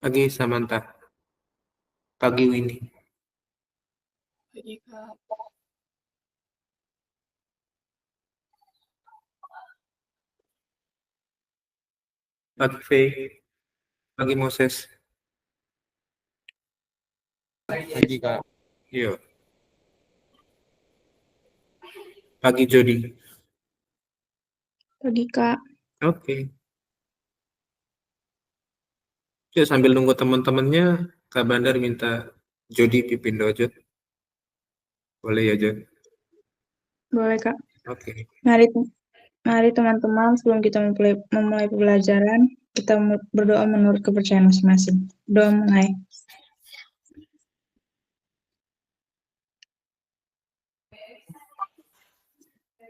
Pagi Samantha, pagi Winnie, Pagi Kak. pagi Faye, pagi Moses. Pagi Kak. Iya. Pagi Jody. Pagi Kak. Oke. Yuk sambil nunggu teman-temannya, Kak Bandar minta Jody pimpin dojo. Boleh ya Jod? Boleh Kak. Oke. Mari teman-teman, sebelum kita memulai pembelajaran, kita berdoa menurut kepercayaan masing-masing. Doa mulai.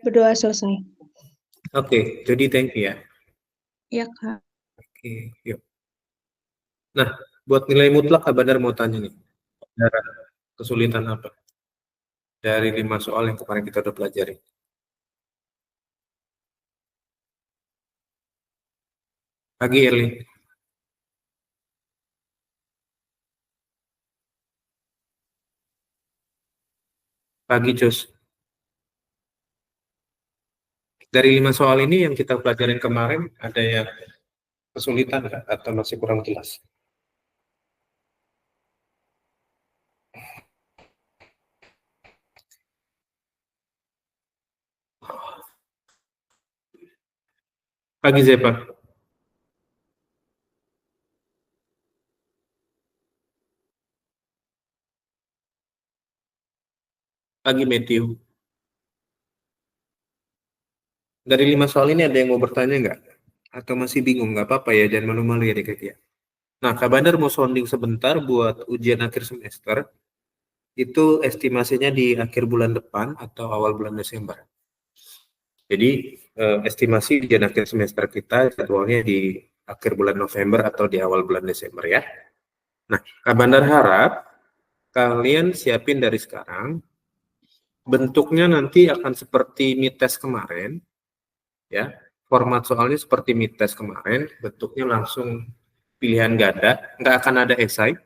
Berdoa selesai. Oke, Jody thank you ya. Iya Kak. Oke, yuk. Nah, buat nilai mutlak Kak Bandar mau tanya nih. Ada kesulitan apa? Dari 5 soal yang kemarin kita udah pelajari. Pagi Erlin. Pagi Jos. Dari 5 soal ini yang kita pelajarin kemarin, ada yang kesulitan nggak? Atau masih kurang jelas? Pagi Zepa. Pagi Matthew. Dari 5 soal ini ada yang mau bertanya nggak? Atau masih bingung? Nggak apa-apa ya, jangan malu-malu ya dek ya. Nah, Kak Bandar mau sounding sebentar buat ujian akhir semester. Itu estimasinya di akhir bulan depan atau awal bulan Desember. Jadi, estimasi ujian akhir semester kita jadwalnya di akhir bulan November atau di awal bulan Desember ya. Nah, Kak Bandar harap kalian siapin dari sekarang. Bentuknya nanti akan seperti mid test kemarin, ya. Format soalnya seperti mid test kemarin, bentuknya langsung pilihan ganda, nggak akan ada esai.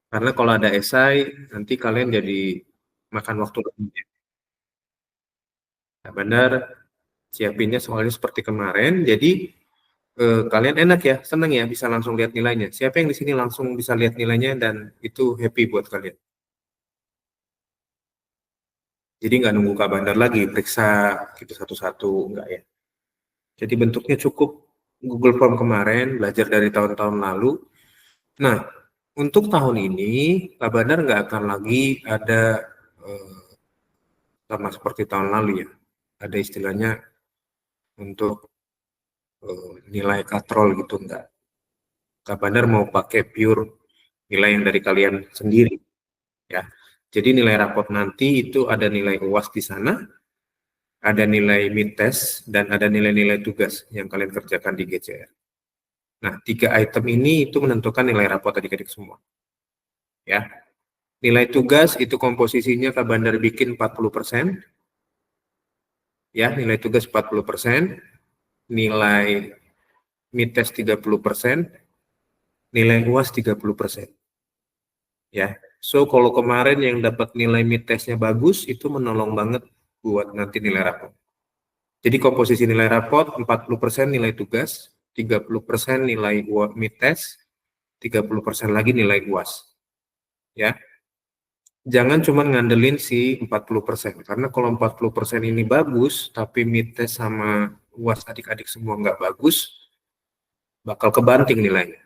Karena kalau ada esai, nanti kalian jadi makan waktu lebih. Nah, benar, siapinnya soalnya seperti kemarin, jadi kalian enak ya, senang ya, bisa langsung lihat nilainya. Siapa yang di sini langsung bisa lihat nilainya dan itu happy buat kalian. Jadi nggak nunggu Kak Bandar lagi, periksa gitu satu-satu, nggak ya. Jadi bentuknya cukup Google Form kemarin, belajar dari tahun-tahun lalu. Nah, untuk tahun ini, Kak Bandar nggak akan lagi ada sama seperti tahun lalu ya. Ada istilahnya untuk nilai katrol gitu enggak. Kak Bandar mau pakai pure nilai yang dari kalian sendiri ya. Jadi nilai rapot nanti itu ada nilai UAS di sana, ada nilai mid test dan ada nilai-nilai tugas yang kalian kerjakan di GCR. Nah, 3 item ini itu menentukan nilai rapot adik-adik semua. Ya. Nilai tugas itu komposisinya Kak Bandar bikin 40%. Ya, nilai tugas 40%, nilai mid test 30%, nilai UAS 30%. Ya. So kalau kemarin yang dapat nilai mid testnya bagus itu menolong banget buat nanti nilai rapot. Jadi komposisi nilai rapot 40% nilai tugas, 30% nilai mid test, 30% lagi nilai UAS. Ya. Jangan cuma ngandelin si 40%, karena kalau 40% ini bagus tapi mid test sama UAS adik-adik semua nggak bagus, bakal kebanting nilainya.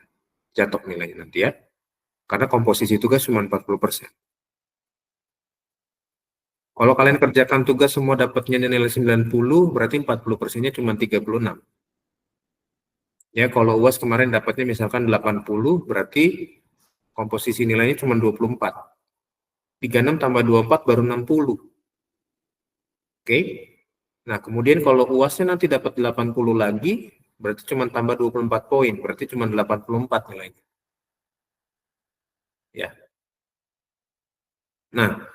Jatuh nilainya nanti ya. Karena komposisi tugas cuma 40%. Kalau kalian kerjakan tugas semua dapatnya nilai 90, berarti 40%-nya cuma 36. Ya, kalau UAS kemarin dapatnya misalkan 80, berarti komposisi nilainya cuma 24. 36 tambah 24 baru 60. Oke. Nah, kemudian kalau UASnya nanti dapat 80 lagi, berarti cuma tambah 24 poin, berarti cuma 84 nilainya. Ya. Nah,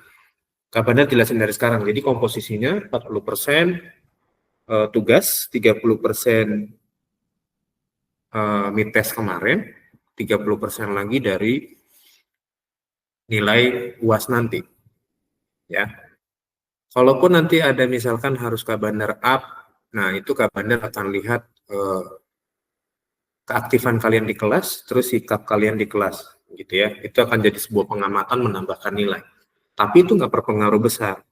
Kak Bandar jelasin dari sekarang. Jadi komposisinya 40% tugas, 30% mid test kemarin, 30% lagi dari nilai UAS nanti. Ya. Kalaupun nanti ada misalkan harus Kabandar up, nah itu Kabandar akan lihat keaktifan kalian di kelas, terus sikap kalian di kelas, gitu ya. Itu akan jadi sebuah pengamatan menambahkan nilai. Tapi itu nggak berpengaruh besar.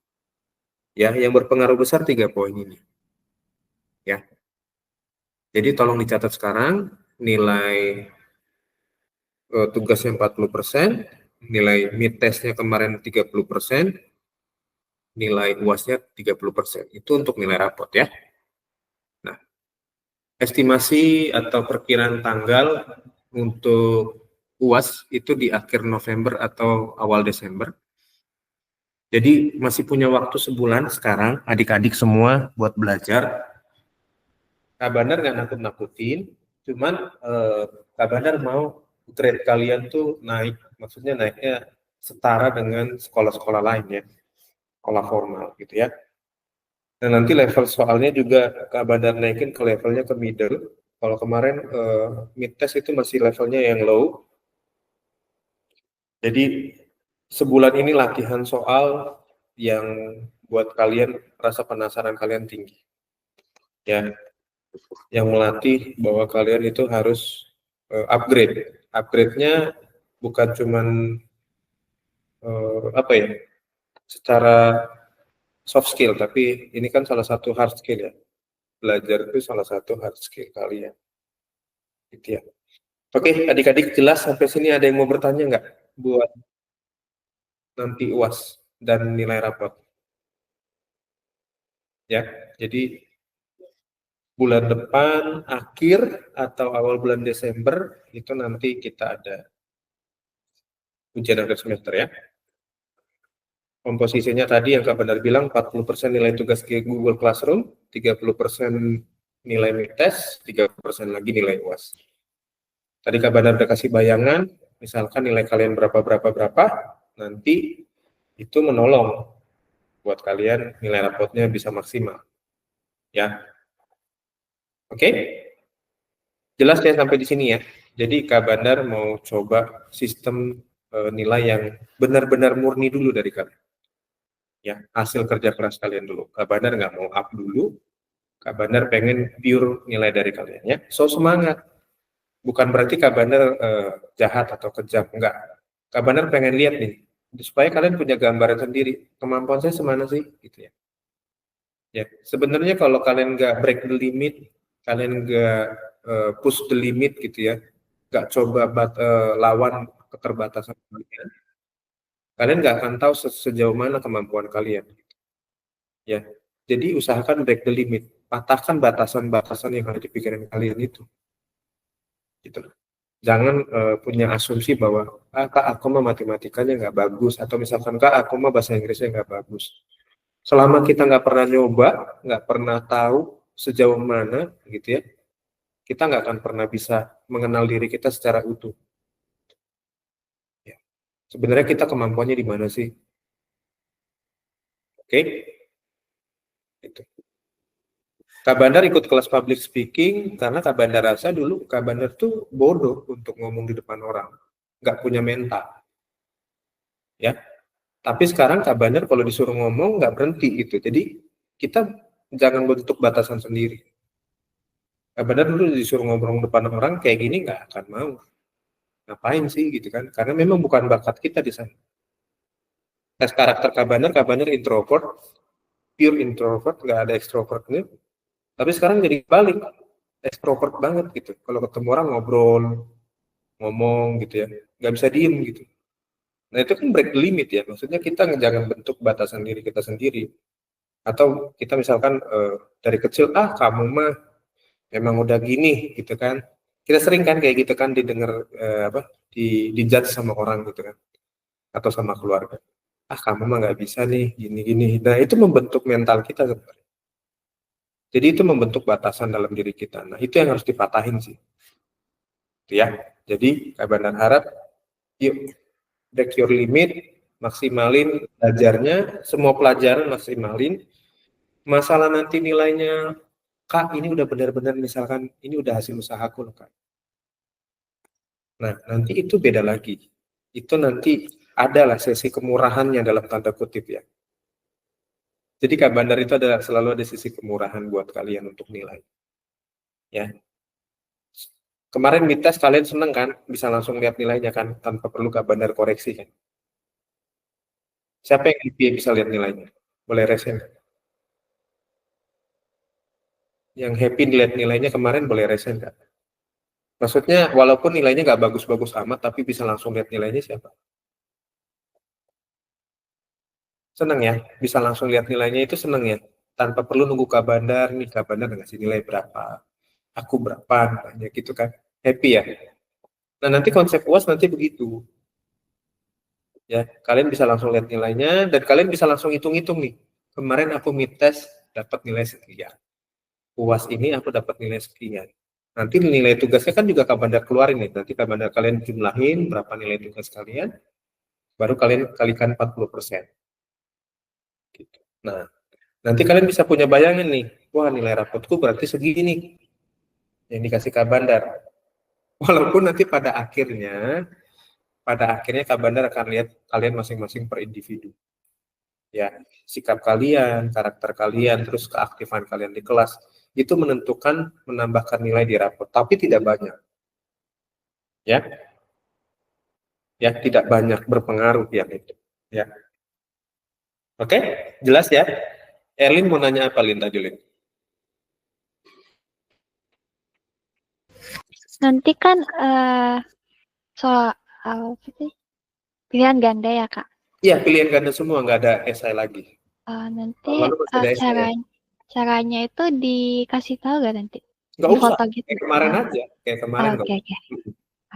Ya, yang berpengaruh besar 3 poin ini. Ya. Jadi tolong dicatat sekarang, nilai tugasnya 40%, nilai mid testnya kemarin 30%, nilai UASnya 30%. Itu untuk nilai rapot ya. Nah, estimasi atau perkiraan tanggal untuk UAS itu di akhir November atau awal Desember. Jadi masih punya waktu sebulan sekarang adik-adik semua buat belajar. Kabandar nggak nakut-nakutin, cuman Kabandar mau grade kalian tuh naik, maksudnya naiknya setara dengan sekolah-sekolah lain ya, sekolah formal gitu ya. Dan nanti level soalnya juga Kabandar naikin ke levelnya ke middle. Kalau kemarin mid test itu masih levelnya yang low. Jadi sebulan ini latihan soal yang buat kalian rasa penasaran kalian tinggi. Ya, yang melatih bahwa kalian itu harus upgrade. Upgrade-nya bukan cuman apa ya, secara soft skill, tapi ini kan salah satu hard skill ya. Belajar itu salah satu hard skill kalian. Gitu ya. Oke, adik-adik jelas sampai sini ada yang mau bertanya nggak buat nanti UAS dan nilai rapot? Ya, jadi bulan depan akhir atau awal bulan Desember itu nanti kita ada ujian akhir semester ya. Komposisinya tadi yang Kak Benar bilang 40% nilai tugas ke Google Classroom, 30% nilai mid test, 30% lagi nilai UAS. Tadi Kak Benar udah kasih bayangan, misalkan nilai kalian berapa, nanti itu menolong buat kalian nilai rapotnya bisa maksimal. Ya. Oke? Jelas ya sampai di sini ya. Jadi Kak Bandar mau coba sistem nilai yang benar-benar murni dulu dari kalian. Ya, hasil kerja keras kalian dulu. Kak Bandar nggak mau up dulu. Kak Bandar pengen pure nilai dari kalian ya. So semangat. Bukan berarti Kak Bandar jahat atau kejam, enggak. Kak Bandar pengen lihat nih, supaya kalian punya gambaran sendiri. Kemampuan saya semana sih, gitu ya. Ya, sebenarnya kalau kalian nggak break the limit, kalian nggak push the limit gitu ya, nggak coba lawan keterbatasan kalian nggak akan tahu sejauh mana kemampuan kalian. Ya, jadi usahakan break the limit, patahkan batasan-batasan yang ada di pikiran kalian itu. Gitu. Jangan punya asumsi bahwa kak aku mah matematikanya nggak bagus, atau misalkan kak aku mah bahasa Inggrisnya nggak bagus. Selama kita nggak pernah nyoba, nggak pernah tahu sejauh mana gitu ya, kita nggak akan pernah bisa mengenal diri kita secara utuh. Ya. Sebenarnya kita kemampuannya di mana sih? Oke? Itu. Kak Bandar ikut kelas public speaking karena Kak Bandar rasa dulu Kak Bandar tuh bodoh untuk ngomong di depan orang, nggak punya mental. Ya. Tapi sekarang Kak Bandar kalau disuruh ngomong nggak berhenti gitu. Jadi kita jangan bentuk batasan sendiri. Kak Bandar dulu disuruh ngobrol depan orang kayak gini nggak akan mau. Ngapain sih gitu kan? Karena memang bukan bakat kita di sana. Tes karakter Kak Bandar introvert, pure introvert, nggak ada extrovertnya. Tapi sekarang jadi balik, extrovert banget gitu. Kalau ketemu orang ngobrol, ngomong gitu ya, nggak bisa diem gitu. Nah itu kan break the limit ya. Maksudnya kita jangan bentuk batasan diri kita sendiri. Atau kita misalkan dari kecil, kamu mah memang udah gini gitu kan. Kita sering kan kayak gitu kan didengar dijudge sama orang gitu kan. Atau sama keluarga. Kamu mah nggak bisa nih gini-gini. Nah itu membentuk mental kita sebenarnya. Jadi itu membentuk batasan dalam diri kita. Nah itu yang harus dipatahin sih. Ya. Jadi Kak Bandar harap yuk break your limit, maksimalin belajarnya, semua pelajaran maksimalin. Masalah nanti nilainya, Kak ini udah benar-benar misalkan ini udah hasil usahaku loh Kak. Nah, nanti itu beda lagi. Itu nanti adalah sesi kemurahannya dalam tanda kutip ya. Jadi Kak Bandar itu adalah selalu ada sisi kemurahan buat kalian untuk nilai. Ya. Kemarin mites kalian seneng kan bisa langsung lihat nilainya kan tanpa perlu Kak Bandar koreksi kan. Siapa yang bisa lihat nilainya? Boleh resen. Yang happy lihat nilainya kemarin boleh resen Kak. Maksudnya walaupun nilainya nggak bagus-bagus amat tapi bisa langsung lihat nilainya siapa? Seneng ya, bisa langsung lihat nilainya itu seneng ya. Tanpa perlu nunggu Kak Bandar, nih Kak Bandar ngasih nilai berapa, aku berapa, banyak gitu kan. Happy ya. Nah nanti konsep UAS nanti begitu. Ya, kalian bisa langsung lihat nilainya dan kalian bisa langsung hitung-hitung nih. Kemarin aku mites dapat nilai sekian. UAS ini aku dapat nilai sekian. Nanti nilai tugasnya kan juga Kak Bandar keluarin nih. Nanti Kak Bandar kalian jumlahin berapa nilai tugas kalian, baru kalian kalikan 40%. Gitu. Nah, nanti kalian bisa punya bayangan nih, wah nilai rapotku berarti segini yang dikasih Kak Bandar. Walaupun nanti pada akhirnya Kak Bandar akan lihat kalian masing-masing per individu. Ya, sikap kalian, karakter kalian, terus keaktifan kalian di kelas itu menentukan menambahkan nilai di rapot, tapi tidak banyak. Ya, ya tidak banyak berpengaruh yang itu. Ya, oke, jelas ya. Erlin mau nanya apa Lin tadi Lin? Nanti kan soal apa sih? Pilihan ganda ya, Kak. Iya, pilihan ganda semua, nggak ada esai lagi. Nanti Lalu masih ada esai ya? caranya itu dikasih tahu gak nanti? Nggak Di usah, foto gitu. kayak kemarin aja, kayak kemarin nggak Oke, usah. oke.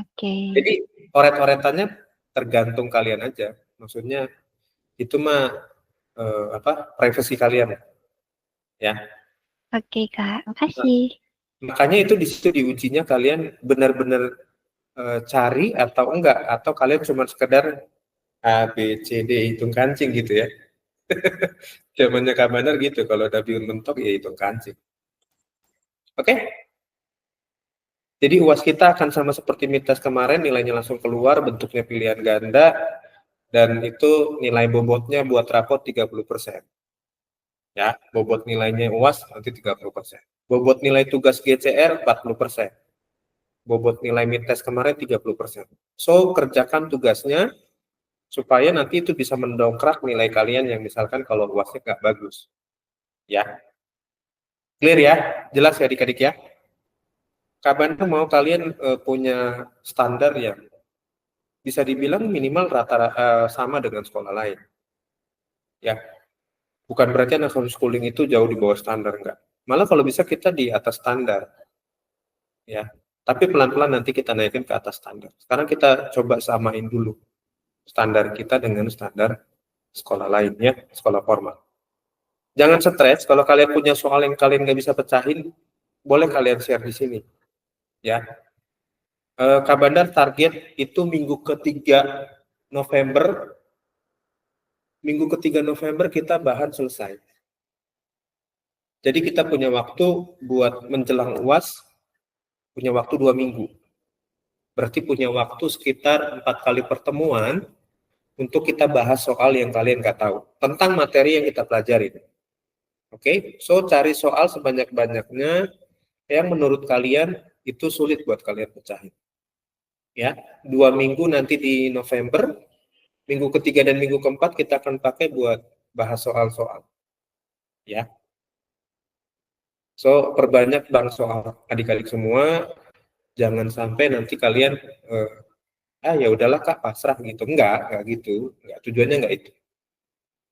Oke. Jadi oret-oretannya tergantung kalian aja. Maksudnya itu mah privasi kalian ya. Oke, Kak. Makasih. Makanya itu di situ diujinya kalian benar-benar cari atau enggak, atau kalian cuma sekedar A B C D hitung kancing gitu ya. Zamannya Kak Bandar gitu, kalau ada biun mentok ya hitung kancing. Oke? Jadi UAS kita akan sama seperti mitas kemarin, nilainya langsung keluar, bentuknya pilihan ganda, dan itu nilai bobotnya buat rapot 30%. Ya, bobot nilainya UAS nanti 30%. Bobot nilai tugas GCR 40%. Bobot nilai midtest kemarin 30%. So, kerjakan tugasnya supaya nanti itu bisa mendongkrak nilai kalian yang misalkan kalau UASnya nggak bagus. Ya. Clear ya? Jelas ya adik-adik ya? Kapan mau kalian punya standar yang bisa dibilang minimal rata-rata sama dengan sekolah lain. Ya, bukan berarti anak homeschooling itu jauh di bawah standar, enggak. Malah kalau bisa kita di atas standar. Ya, tapi pelan-pelan nanti kita naikin ke atas standar. Sekarang kita coba samain dulu standar kita dengan standar sekolah lainnya, sekolah formal. Jangan stres, kalau kalian punya soal yang kalian nggak bisa pecahin, boleh kalian share di sini. Ya, Kak Bandar target itu minggu ketiga November kita bahan selesai. Jadi kita punya waktu buat menjelang UAS, punya waktu 2 minggu. Berarti punya waktu sekitar 4 kali pertemuan untuk kita bahas soal yang kalian nggak tahu, tentang materi yang kita pelajari. Oke, so cari soal sebanyak-banyaknya yang menurut kalian itu sulit buat kalian pecahin. Ya, 2 minggu nanti di November, minggu ketiga dan minggu keempat kita akan pakai buat bahas soal-soal. Ya, so perbanyak bang soal adik-adik semua, jangan sampai nanti kalian ya udahlah Kak pasrah gitu, enggak gitu, enggak, tujuannya enggak itu.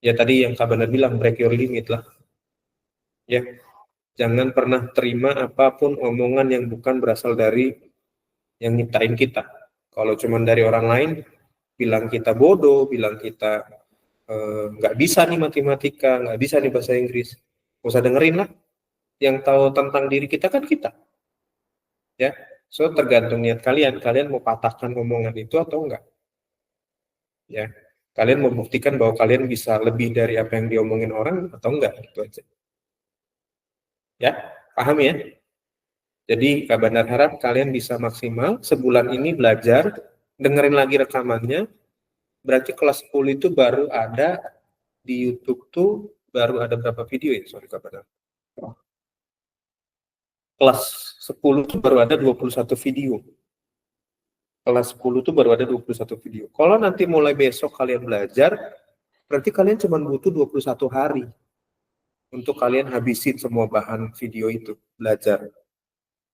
Ya tadi yang Kak Bandar bilang break your limit lah. Ya, jangan pernah terima apapun omongan yang bukan berasal dari yang nyiptain kita. Kalau cuma dari orang lain bilang kita bodoh, bilang kita nggak bisa nih matematika, nggak bisa nih bahasa Inggris, nggak usah dengerin lah. Yang tahu tentang diri kita kan kita. Ya, so tergantung niat kalian. Kalian mau patahkan omongan itu atau enggak? Ya, kalian mau buktikan bahwa kalian bisa lebih dari apa yang diomongin orang atau enggak? Gitu aja. Ya, paham ya? Jadi Kak Bandar harap kalian bisa maksimal sebulan ini belajar, dengerin lagi rekamannya. Berarti kelas 10 itu baru ada di YouTube tuh baru ada berapa video ya? Sorry Kak Bandar. Kelas 10 tuh baru ada 21 video. Kelas 10 tuh baru ada 21 video. Kalau nanti mulai besok kalian belajar, berarti kalian cuma butuh 21 hari untuk kalian habisin semua bahan video itu, belajar.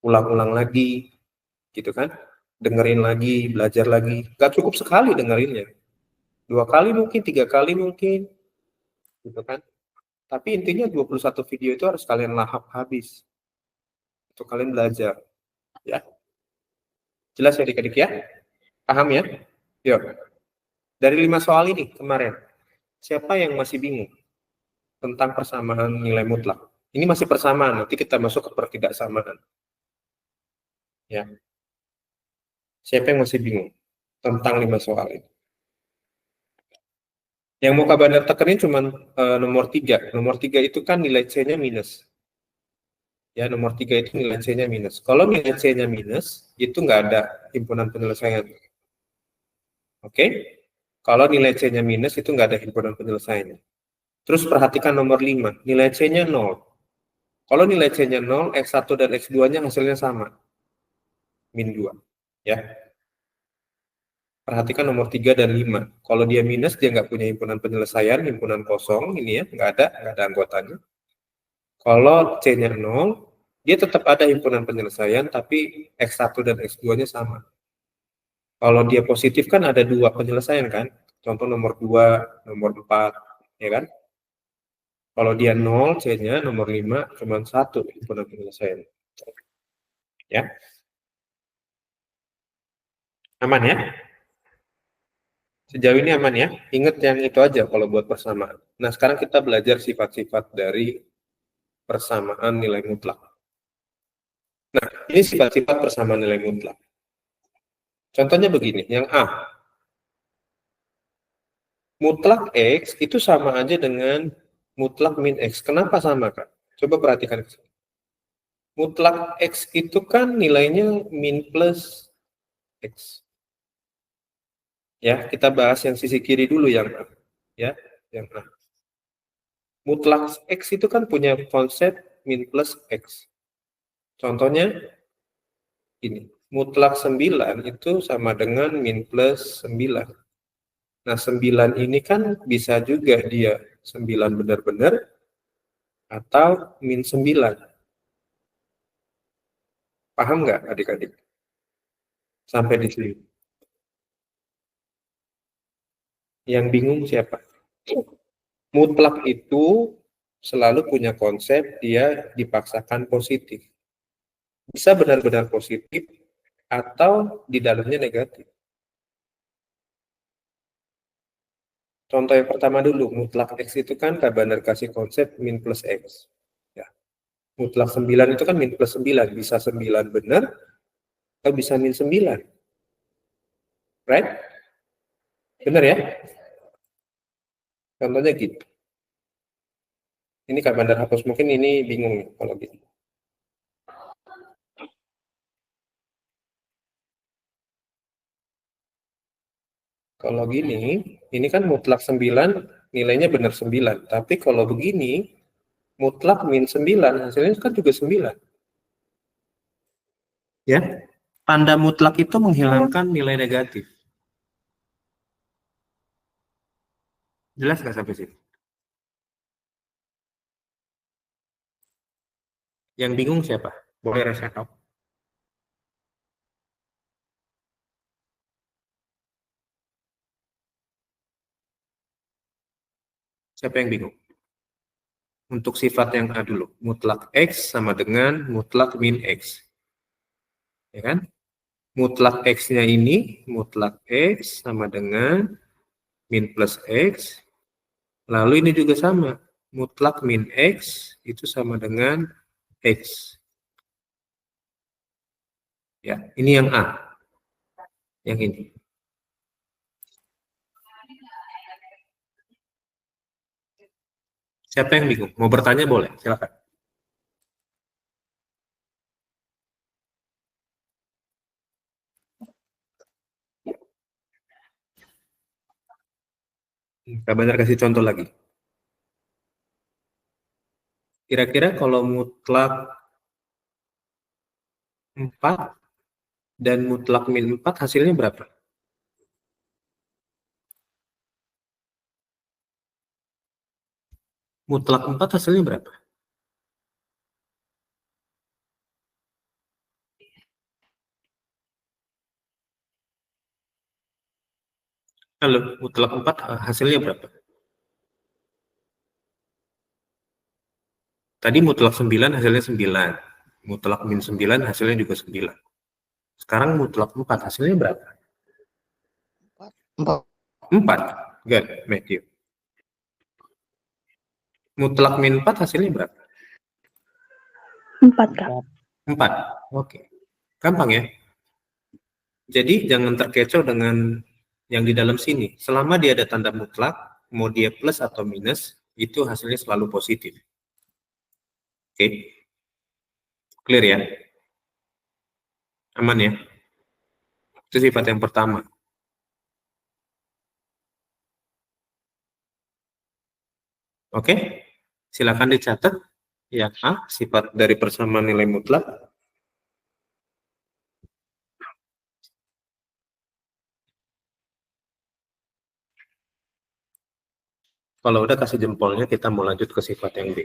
Ulang-ulang lagi, gitu kan? Dengerin lagi, belajar lagi. Gak cukup sekali dengerinnya. 2 kali mungkin, 3 kali mungkin, gitu kan? Tapi intinya 21 video itu harus kalian lahap habis. Untuk kalian belajar. Ya. Jelas ya adik-adik ya? Paham ya? Yuk. Dari 5 soal ini kemarin, siapa yang masih bingung tentang persamaan nilai mutlak? Ini masih persamaan, nanti kita masuk ke pertidaksamaan. Ya. Siapa yang masih bingung tentang 5 soal ini? Yang mau Kak Bandar tekenin cuma nomor 3. Nomor 3 itu kan nilai C-nya minus. Ya, nomor 3 itu nilai C-nya minus. Kalau nilai C-nya minus, itu nggak ada himpunan penyelesaian. Oke? Kalau nilai C-nya minus, itu nggak ada himpunan penyelesaiannya. Terus perhatikan nomor 5. Nilai C-nya 0. Kalau nilai C-nya 0, X1 dan X2-nya hasilnya sama. Min 2. Ya. Perhatikan nomor 3 dan 5. Kalau dia minus, dia nggak punya himpunan penyelesaian, himpunan kosong, ini ya, nggak ada anggotanya. Kalau C-nya 0, dia tetap ada himpunan penyelesaian, tapi X1 dan X2-nya sama. Kalau dia positif kan ada 2 penyelesaian kan? Contoh nomor 2, nomor 4, ya kan? Kalau dia 0, C-nya nomor 5, cuma 1 himpunan penyelesaian. Ya. Aman ya? Sejauh ini aman ya? Ingat yang itu aja kalau buat persamaan. Nah, sekarang kita belajar sifat-sifat dari persamaan nilai mutlak. Nah, ini sifat-sifat persamaan nilai mutlak. Contohnya begini, yang A. Mutlak X itu sama aja dengan mutlak min X. Kenapa sama, Kak? Coba perhatikan. Mutlak X itu kan nilainya min plus X. Ya, kita bahas yang sisi kiri dulu yang A. Ya, yang A. Mutlak X itu kan punya konsep min plus X. Contohnya ini, mutlak 9 itu sama dengan min plus 9. Nah, 9 ini kan bisa juga dia 9 benar-benar atau min 9. Paham nggak adik-adik? Sampai di sini. Yang bingung siapa? Mutlak itu selalu punya konsep dia dipaksakan positif. Bisa benar-benar positif atau di dalamnya negatif. Contoh yang pertama dulu, mutlak X itu kan Kak Bandar kasih konsep min plus X. Ya. Mutlak 9 itu kan min plus 9. Bisa 9 benar atau bisa min 9. Right? Benar ya? Contohnya gitu. Ini Kak Bandar hapus, mungkin ini bingung nih kalau gitu. Kalau gini, ini kan mutlak 9, nilainya benar 9. Tapi kalau begini, mutlak min 9, hasilnya kan juga 9. Ya, tanda mutlak itu menghilangkan nilai negatif. Jelas nggak sampai sini? Yang bingung siapa? Boleh raise hand up. Siapa yang bingung? Untuk sifat yang A dulu, mutlak X sama dengan mutlak min X. Ya kan? Mutlak X-nya ini, mutlak X sama dengan min plus X. Lalu ini juga sama, mutlak min X itu sama dengan X. Ya, ini yang A. Yang ini. Siapa yang bingung? Mau bertanya boleh, silakan. Kak Bandar kasih contoh lagi. Kira-kira kalau mutlak 4 dan mutlak min 4 hasilnya berapa? Mutlak 4 hasilnya berapa? Halo, mutlak 4 hasilnya berapa? Tadi mutlak 9 hasilnya 9. Mutlak min 9 hasilnya juga 9. Sekarang mutlak 4 hasilnya berapa? 4. 4. Good, Matthew. Mutlak min 4 hasilnya berapa? 4, Kak. 4. Oke. Gampang ya. Jadi jangan terkecoh dengan yang di dalam sini. Selama dia ada tanda mutlak, mau dia plus atau minus, itu hasilnya selalu positif. Oke. Clear ya? Aman ya? Itu sifat yang pertama. Oke? Silakan dicatat. Ya, A, sifat dari persamaan nilai mutlak. Kalau udah kasih jempolnya, kita mau lanjut ke sifat yang B.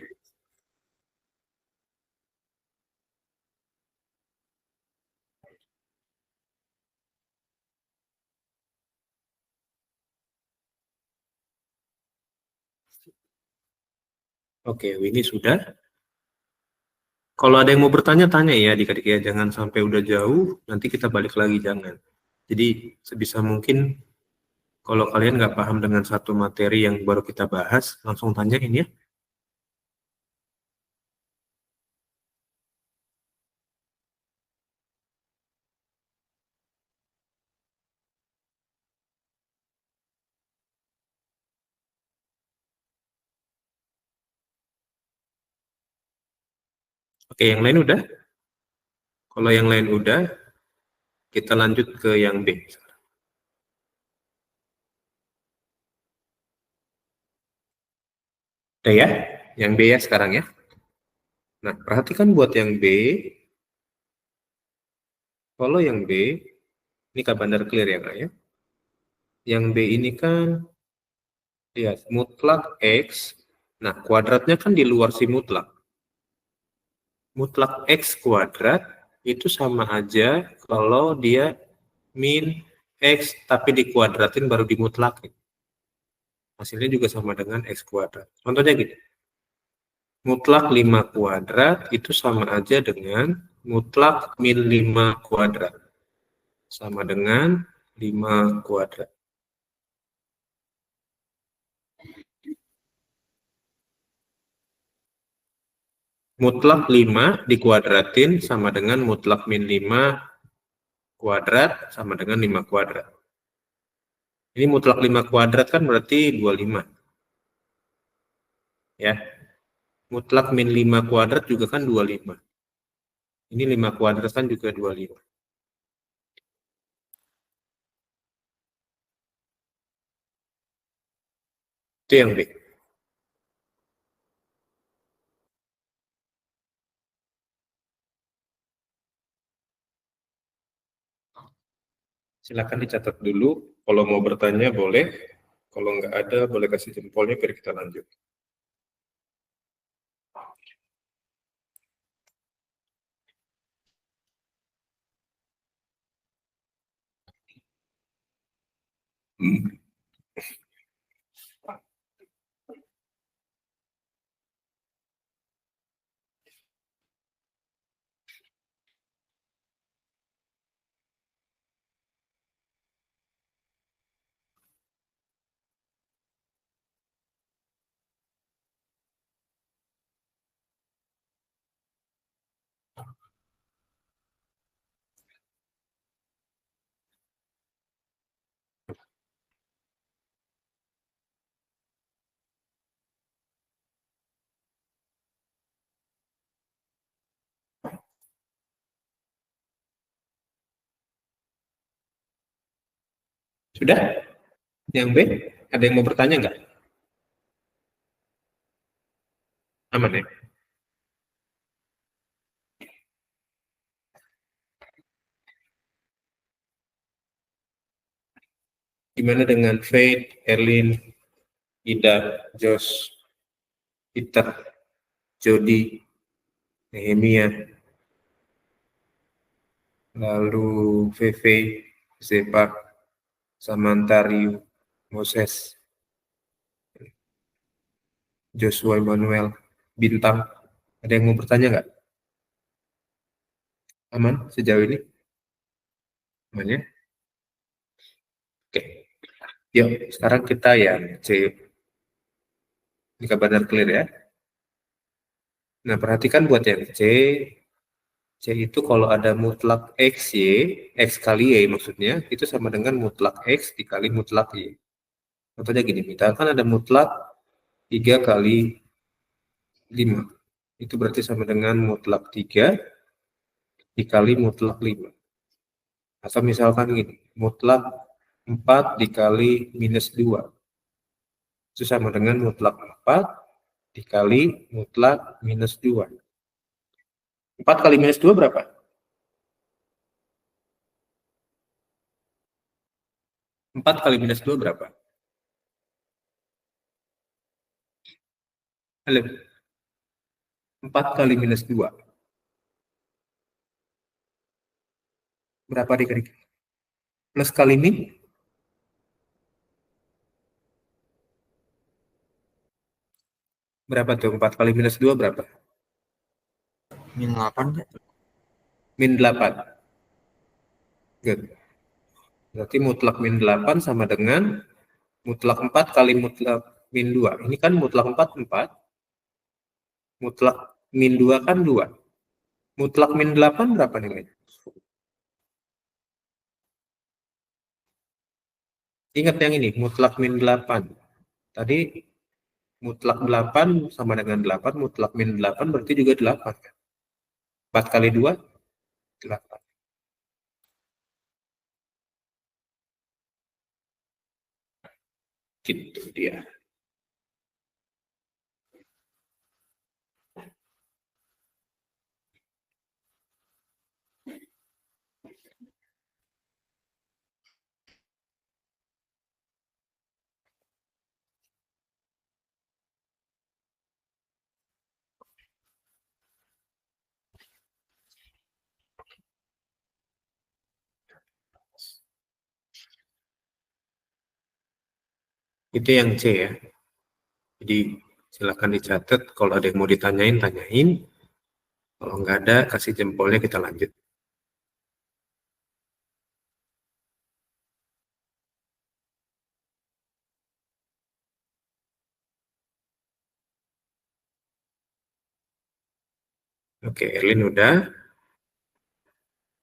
Oke, ini sudah. Kalau ada yang mau bertanya, tanya ya adik-adik ya. Jangan sampai udah jauh, nanti kita balik lagi, jangan. Jadi sebisa mungkin kalau kalian nggak paham dengan satu materi yang baru kita bahas, langsung tanyain ya. Oke, yang lain udah? Kalau yang lain udah, kita lanjut ke yang B. Udah ya? Yang B ya sekarang ya. Nah, perhatikan buat yang B. Kalau yang B, ini Kak Bandar clear ya Kak ya. Yang B ini kan, lihat, mutlak X. Nah, kuadratnya kan di luar si mutlak. Mutlak X kuadrat itu sama aja kalau dia min X tapi dikuadratin baru dimutlakin. Hasilnya juga sama dengan X kuadrat. Contohnya gini. Mutlak 5 kuadrat itu sama aja dengan mutlak min 5 kuadrat. Sama dengan 5 kuadrat. Mutlak 5 dikuadratin sama dengan mutlak min 5 kuadrat sama dengan 5 kuadrat. Ini mutlak 5 kuadrat kan berarti 25. Ya. Mutlak min 5 kuadrat juga kan 25. Ini 5 kuadrat kan juga 25. Itu yang B. Silakan dicatat dulu. Kalau mau bertanya boleh. Kalau nggak ada, boleh kasih jempolnya biar kita lanjut. Sudah? Yang B? Ada yang mau bertanya nggak? Aman ya? Gimana dengan Faith, Erlin, Ida, Josh, Peter, Jody, Nehemia, lalu Veve, Zepa, Samantha, Ryu, Moses, Joshua Emmanuel, Bintang. Ada yang mau bertanya nggak? Aman sejauh ini? Aman ya? Oke. Yuk, sekarang kita yang C. Ini benar clear ya? Nah, perhatikan buat yang C. C itu kalau ada mutlak X, Y, X kali Y maksudnya, itu sama dengan mutlak X dikali mutlak Y. Contohnya gini, misalkan ada mutlak 3 kali 5. Itu berarti sama dengan mutlak 3 dikali mutlak 5. Atau misalkan gini, mutlak 4 dikali minus 2. Itu sama dengan mutlak 4 dikali mutlak minus 2. 4 kali minus 2 berapa? Empat kali minus 2 berapa? Halo. 4 kali minus 2. Berapa adik-adik? Plus kali min? Berapa tuh? 4 kali minus 2 berapa? Min 8 nggak? Min 8. Good. Berarti mutlak min 8 sama dengan mutlak 4 kali mutlak min 2. Ini kan mutlak 4, 4. Mutlak min 2 kan 2. Mutlak min 8 berapa nih? Ingat yang ini, mutlak min 8. Tadi mutlak 8 sama dengan 8, mutlak min 8 berarti juga 8. 4 kali 2, 8. Gitu dia. Itu yang C ya. Jadi silakan dicatat. Kalau ada yang mau ditanyain, tanyain. Kalau nggak ada, kasih jempolnya kita lanjut. Oke, Erlin udah.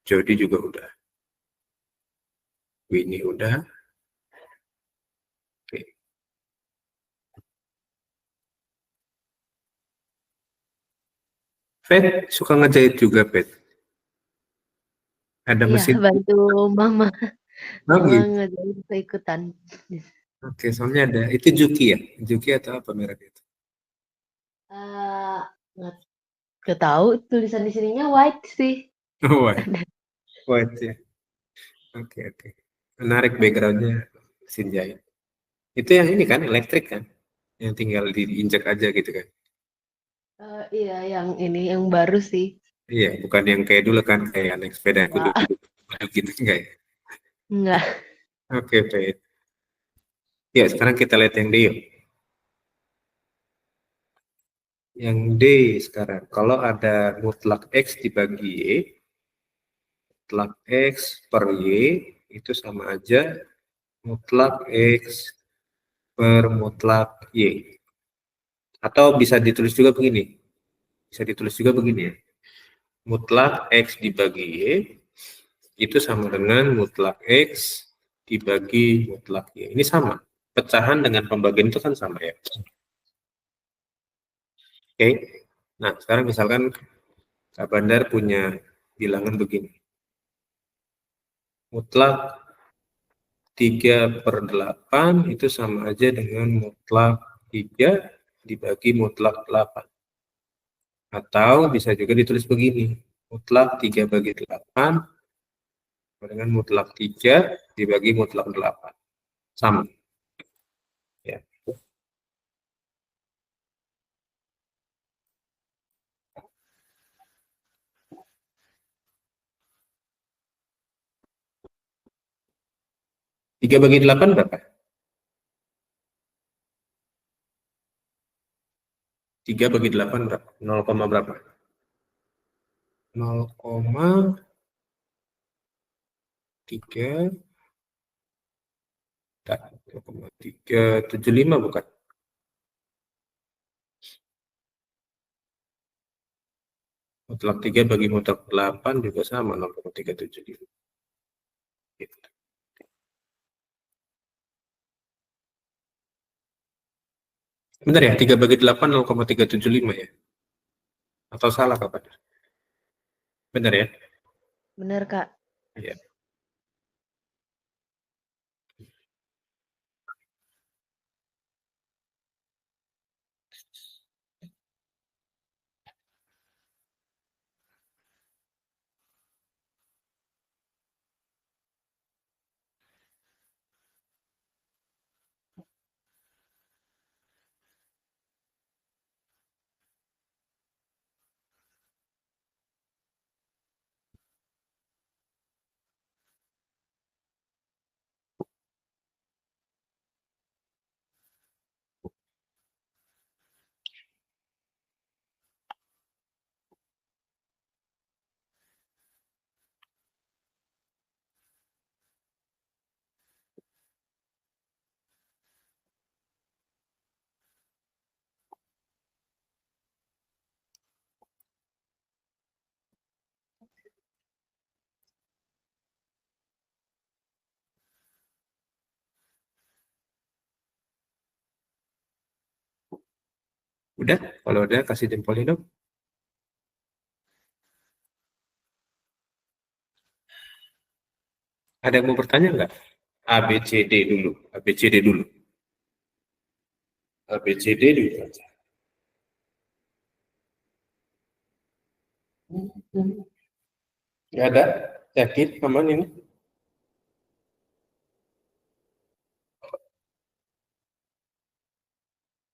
Jody juga udah. Winnie udah. Oke. Pet, suka ngejahit juga, Pet. Ada Iya, mesin. bantu mama. Oh, Mama gitu. ngerjain ikutan. Oke, soalnya ada. Itu Juki ya? Juki atau apa merek itu? Nggak tahu tulisan di sininya white sih. Oh, white. White ya. Oke, oke. Menarik backgroundnya mesin jahit. Itu yang ini kan, elektrik kan? Yang tinggal diinjek aja gitu kan? Iya, yang ini yang baru sih. Iya, bukan yang kayak dulu kan, kayak naik sepeda Wah, duduk gitu enggak ya? enggak. Oke, Pet. Ya, sekarang kita lihat yang D yuk. Yang D sekarang, kalau ada mutlak X dibagi Y, mutlak X per Y itu sama aja mutlak X per mutlak Y. Atau bisa ditulis juga begini. Bisa ditulis juga begini ya. Mutlak X dibagi Y itu sama dengan mutlak X dibagi mutlak Y. Ini sama. Pecahan dengan pembagian itu kan sama ya. Oke. Nah, sekarang misalkan Kak Bandar punya bilangan begini. Mutlak 3/8 itu sama aja dengan mutlak 3 dibagi mutlak 8. Atau bisa juga ditulis begini, mutlak 3/8 dengan mutlak 3 dibagi mutlak 8. Sama. Ya. Tiga bagi 8 berapa? 3 bagi 8 berapa? 0, berapa? 0,3 0,375 bukan? Mutlak 3 bagi mutlak 8 juga sama 0,375. Gitu. Benar ya? 3 bagi 8 0,375 ya? Atau salah kapan? Benar ya? Bener, Kak. Iya. Udah? Kalau udah kasih jempolnya dong. Ada yang mau bertanya nggak? A, B, C, D dulu. A, B, C, D dulu. A, B, C, D dulu aja. Nggak ada? Yakin? Aman ini?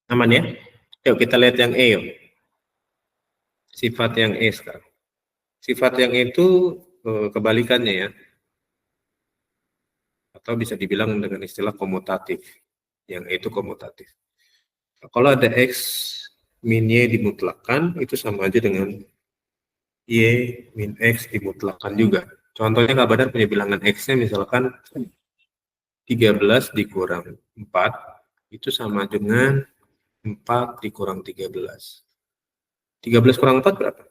Aman ya? Yuk kita lihat yang E yuk. Sifat yang E sekarang. Sifat yang E itu kebalikannya ya. Atau bisa dibilang dengan istilah komutatif. Yang E itu komutatif. Nah, kalau ada X min Y dimutlakkan, itu sama aja dengan Y min X dimutlakkan juga. Contohnya Kak Badar punya bilangan X-nya misalkan 13 dikurang 4, itu sama dengan 4 dikurang 13. 13 kurang 4 berapa?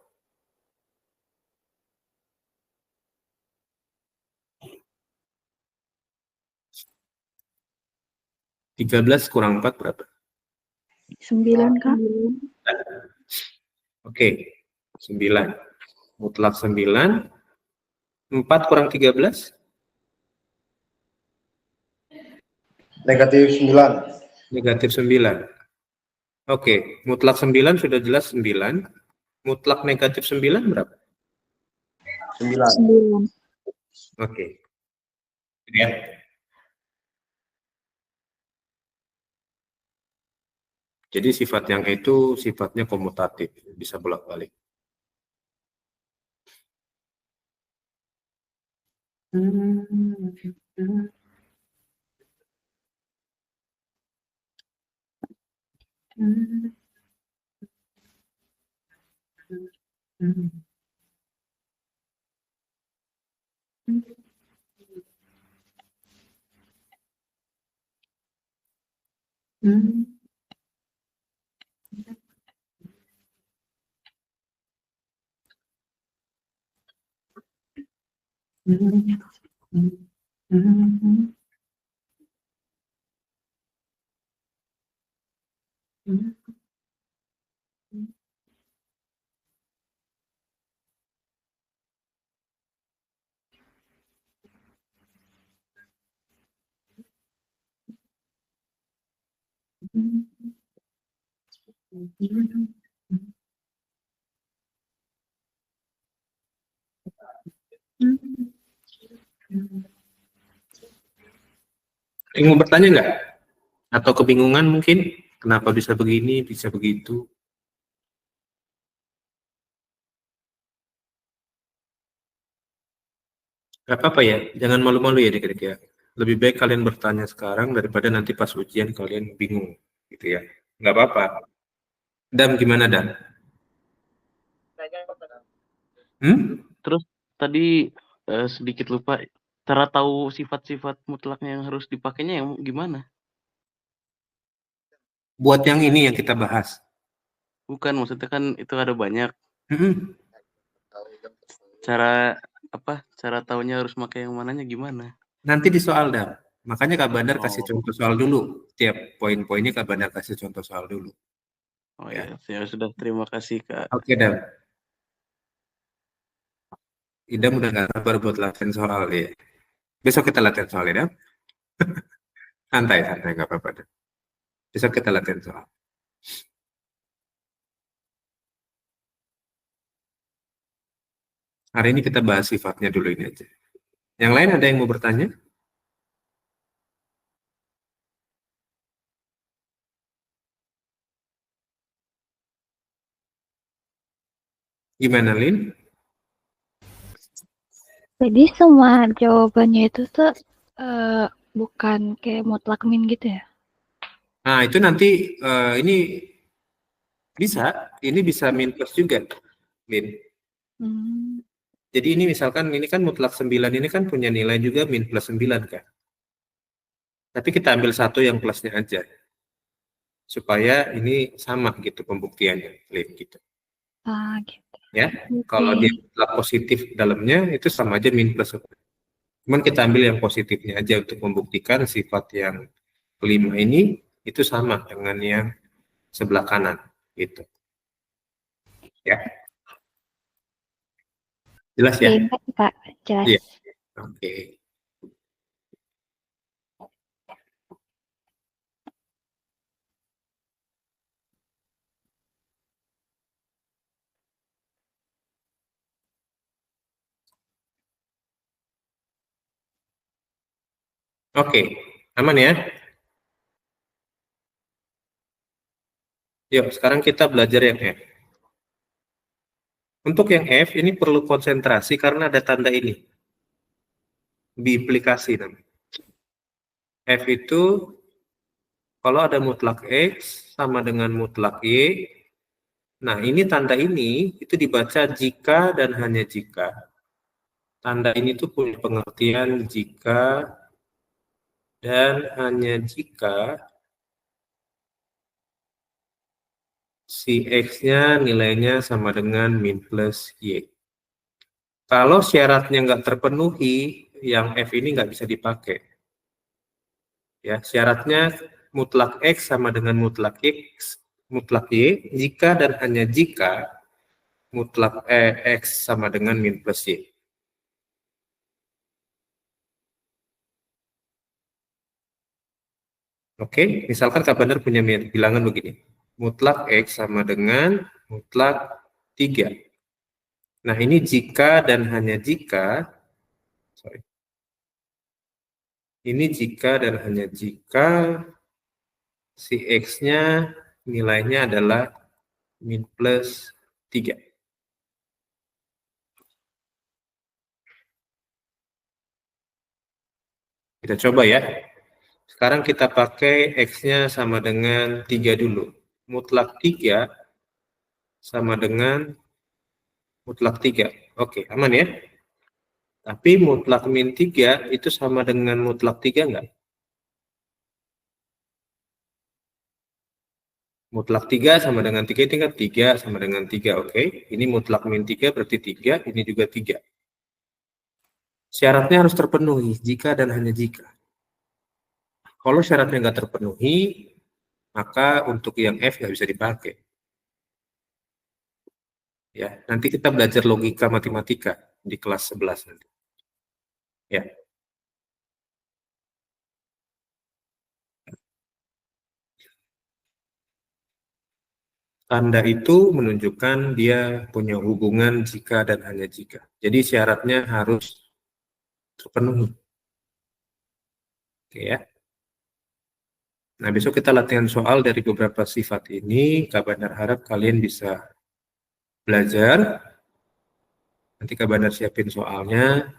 13 kurang 4 berapa? 9, Kak. Oke, 9. Mutlak 9. 4 kurang 13? Negatif 9. Negatif 9. Oke, mutlak 9 sudah jelas 9. Mutlak negatif 9 berapa? 9. 9. Oke. Ya. Jadi sifat yang itu sifatnya komutatif, bisa bolak-balik. Yang mau bertanya nggak? Atau kebingungan mungkin? Kenapa bisa begini, bisa begitu? Gak apa-apa ya, jangan malu-malu ya dikit ya. Lebih baik kalian bertanya sekarang daripada nanti pas ujian kalian bingung, gitu ya. Nggak apa-apa. Dam, gimana Dam? Hmm? Terus tadi sedikit lupa, cara tahu sifat-sifat mutlaknya yang harus dipakainya yang gimana? Buat yang ini yang kita bahas. Bukan, maksudnya kan itu ada banyak. Hmm. Cara cara taunya harus pakai yang mananya gimana? Nanti di soal Dam. Makanya Kak Bandar kasih Oh, contoh soal dulu. Tiap poin-poinnya Kak Bandar kasih contoh soal dulu. oh Ya. ya, saya sudah terima kasih Kak. Oke Dam. Idam udah gak sabar buat latihan soal ya. Besok kita latihan soal ya Dam. Santai, santai, nggak apa-apa Dam. Besok kita latihan soal. Hari ini kita bahas sifatnya dulu ini aja. Yang lain ada yang mau bertanya? Gimana Lin? Jadi semua jawabannya itu tuh bukan kayak mutlak min gitu ya? Nah itu nanti ini bisa min plus juga, Lin. Hmm. Jadi ini misalkan ini kan mutlak 9 ini kan punya nilai juga min plus 9 kan. Tapi kita ambil satu yang plusnya aja. Supaya ini sama gitu pembuktiannya, Lin gitu. Ah, gitu. Ya, kalau dia mutlak positif dalamnya itu sama aja min plus. Cuman kita ambil yang positifnya aja untuk membuktikan sifat yang kelima ini itu sama dengan yang sebelah kanan gitu. Ya. Jelas ya? Oke, Kak, jelas. Iya. Oke. Oke, aman ya? Yuk, sekarang kita belajar yang F. Untuk yang F, ini perlu konsentrasi karena ada tanda ini. Biimplikasi namanya. F itu, kalau ada mutlak X sama dengan mutlak Y, nah ini tanda ini, itu dibaca jika dan hanya jika. Tanda ini tuh punya pengertian jika dan hanya jika si X-nya nilainya sama dengan min plus Y. Kalau syaratnya nggak terpenuhi, yang F ini nggak bisa dipakai. Ya, syaratnya mutlak X sama dengan mutlak mutlak Y, jika dan hanya jika mutlak X sama dengan min plus Y. Oke, misalkan Kak Bandar punya bilangan begini. Mutlak X sama dengan mutlak 3. Nah, ini jika dan hanya jika, ini jika dan hanya jika si X-nya nilainya adalah min plus 3. Kita coba ya. Sekarang kita pakai X-nya sama dengan 3 dulu. Mutlak 3 sama dengan mutlak 3. Oke, aman ya? Tapi mutlak min 3 itu sama dengan mutlak 3 enggak? Mutlak 3 sama dengan 3 ini kan 3 sama dengan 3, oke. Ini mutlak min 3 berarti 3, ini juga 3. Syaratnya harus terpenuhi, jika dan hanya jika. Kalau syaratnya nggak terpenuhi, maka untuk yang F nggak bisa dipakai. Ya, nanti kita belajar logika matematika di kelas 11 nanti. Ya. Tanda itu menunjukkan dia punya hubungan jika dan hanya jika. Jadi syaratnya harus terpenuhi. Oke ya. Nah, besok kita latihan soal dari beberapa sifat ini. Kak Bandar harap kalian bisa belajar. Nanti Kak Bandar siapin soalnya.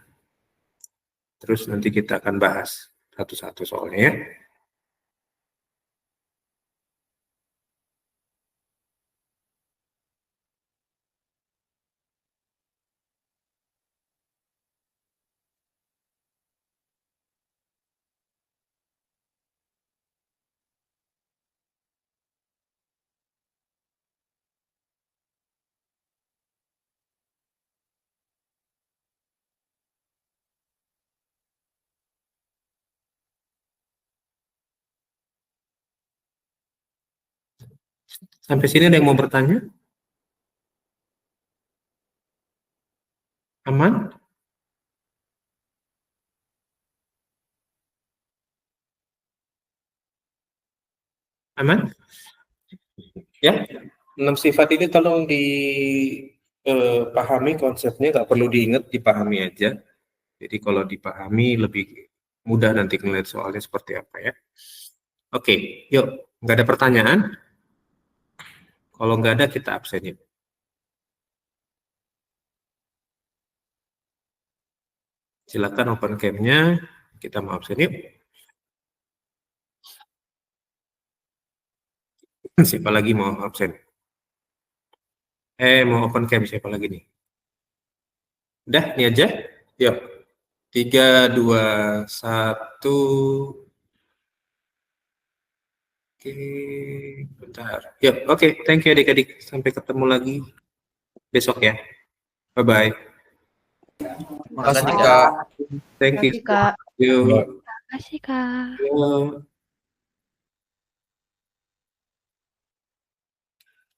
Terus nanti kita akan bahas satu-satu soalnya ya. Sampai sini ada yang mau bertanya? Aman? Aman? Ya, 6 sifat ini tolong dipahami konsepnya, nggak perlu diingat, dipahami aja. Jadi kalau dipahami lebih mudah nanti ngeliat soalnya seperti apa ya. Oke, yuk, nggak ada pertanyaan? Kalau nggak ada kita absen ya. Silakan open cam-nya, kita mau absen yuk. Siapa lagi mau absen? Mau open cam siapa lagi nih? Udah, ini aja. Yuk. 3, 2, 1. Oke, bentar. Yuk, oke. Thank you adik-adik. Sampai ketemu lagi besok ya. Bye-bye. Makasih Kak. Thank you. Makasih, Kak. Yuk. Makasih, Kak. Yuk.